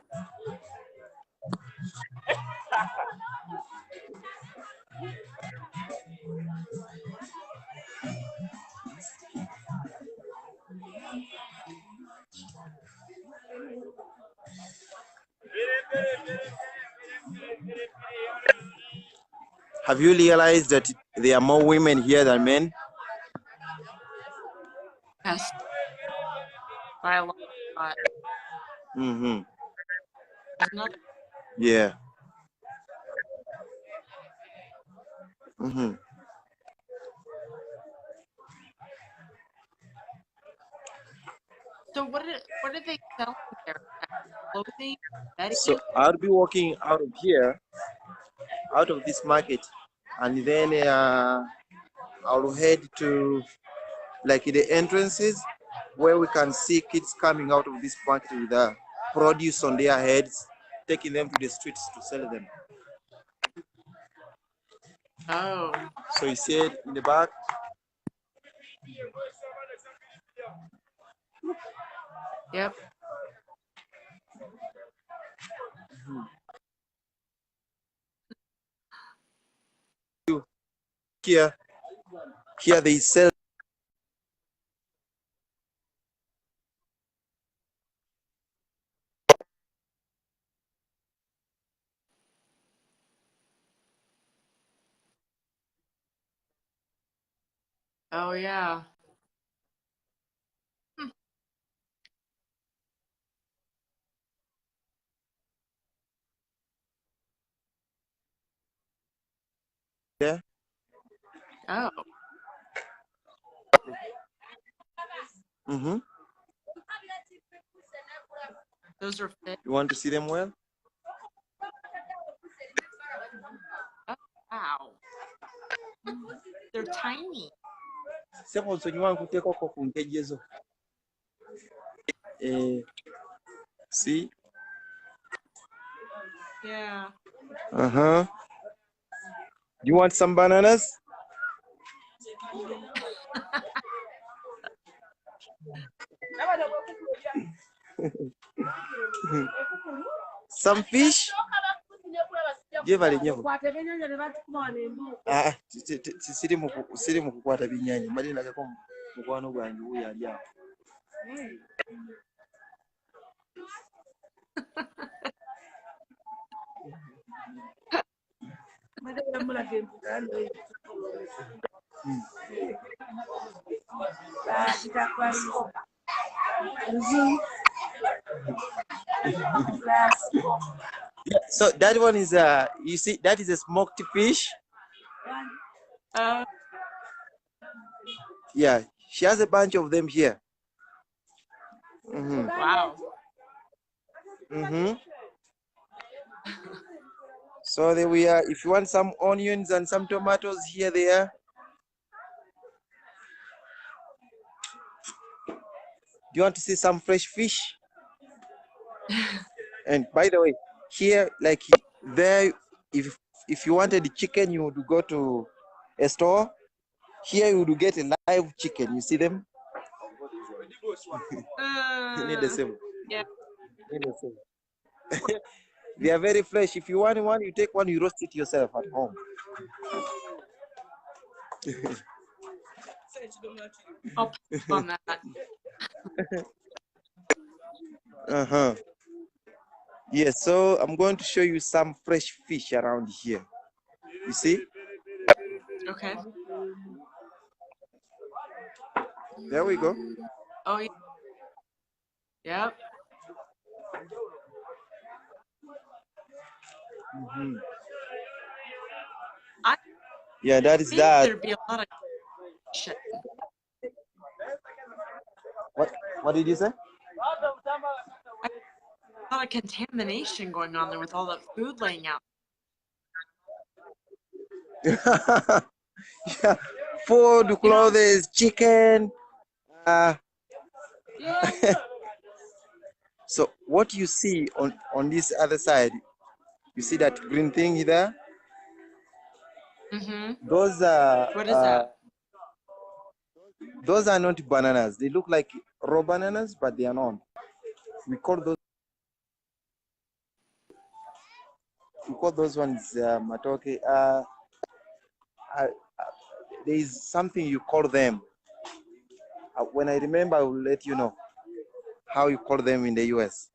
Have you realized that there are more women here than men? Yes. By a lot. Mm-hmm. There's another. Yeah. Mm-hmm. So what are they selling there? Clothing, So bedding? I'll be walking out of here, out of this market, and then I'll head to like the entrances where we can see kids coming out of this market with produce on their heads, taking them to the streets to sell them. Oh. So you see it in the back. Yep. Here they sell. Oh yeah. Hmm. Yeah. Oh. Mm-hmm. Those are fish. You want to see them well? Oh, wow. They're tiny. See? Yeah. Uh-huh. You want some bananas? Some fish? Siri mu kukwata byennyanja mali nagako mukwano gwange wuyo ali awo. So that one is you see that is a smoked fish. Yeah, she has a bunch of them here. Mm-hmm. Wow. Mm-hmm. So there we are. If you want some onions and some tomatoes, here they are. Do you want to see some fresh fish? And by the way, here, like there, if you wanted the chicken, you would go to a store. Here you would get a live chicken. You see them? You need the same. Yeah. You need the same. They are very fresh. If you want one, you take one, you roast it yourself at home. I'll pass on that. Uh-huh. Yes, so I'm going to show you some fresh fish around here. You see? Okay. There we go. Oh yeah. Yep. Mm-hmm. I Yeah, that is think that. there'd be a lot of shit. What did you say? A lot of contamination going on there with all that food laying out. Yeah, food, clothes, chicken. Yeah. So what you see on this other side, you see that green thing there? Mm-hmm. Those are What is that? those are not bananas. They look like raw bananas, but they are not. We call those ones matoke. There is something you call them. When I remember, I will let you know how you call them in the US.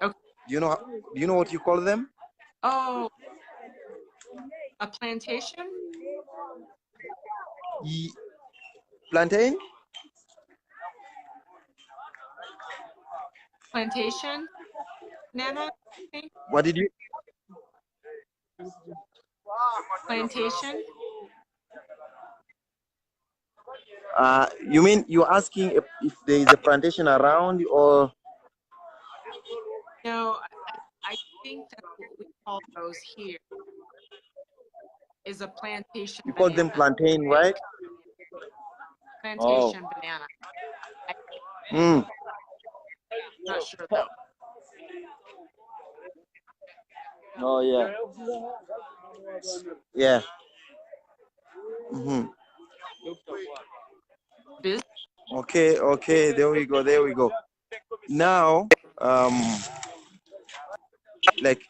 Okay. Do you know what you call them? Oh, a plantation? Plantain? Plantation? Nana? I think? What did you? Plantation? You mean you're asking if there is a plantation around, or No, I think that's what we call those here. Is a plantation you call them banana. plantain, right? Plantation banana. Mm. Not sure though. Oh yeah. Yeah. Mhm. This Okay, there we go. Now, like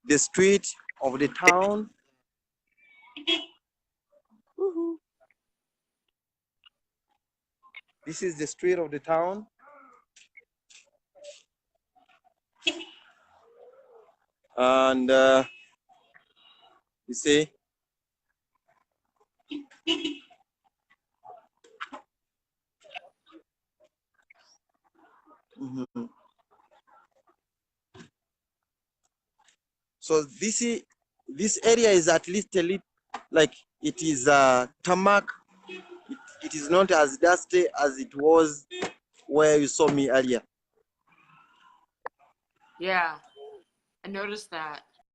the street of the town. This is the street of the town. And you see, mhm. So this area is at least a little like it is tarmac. It is not as dusty as it was where you saw me earlier. yeah, I noticed that.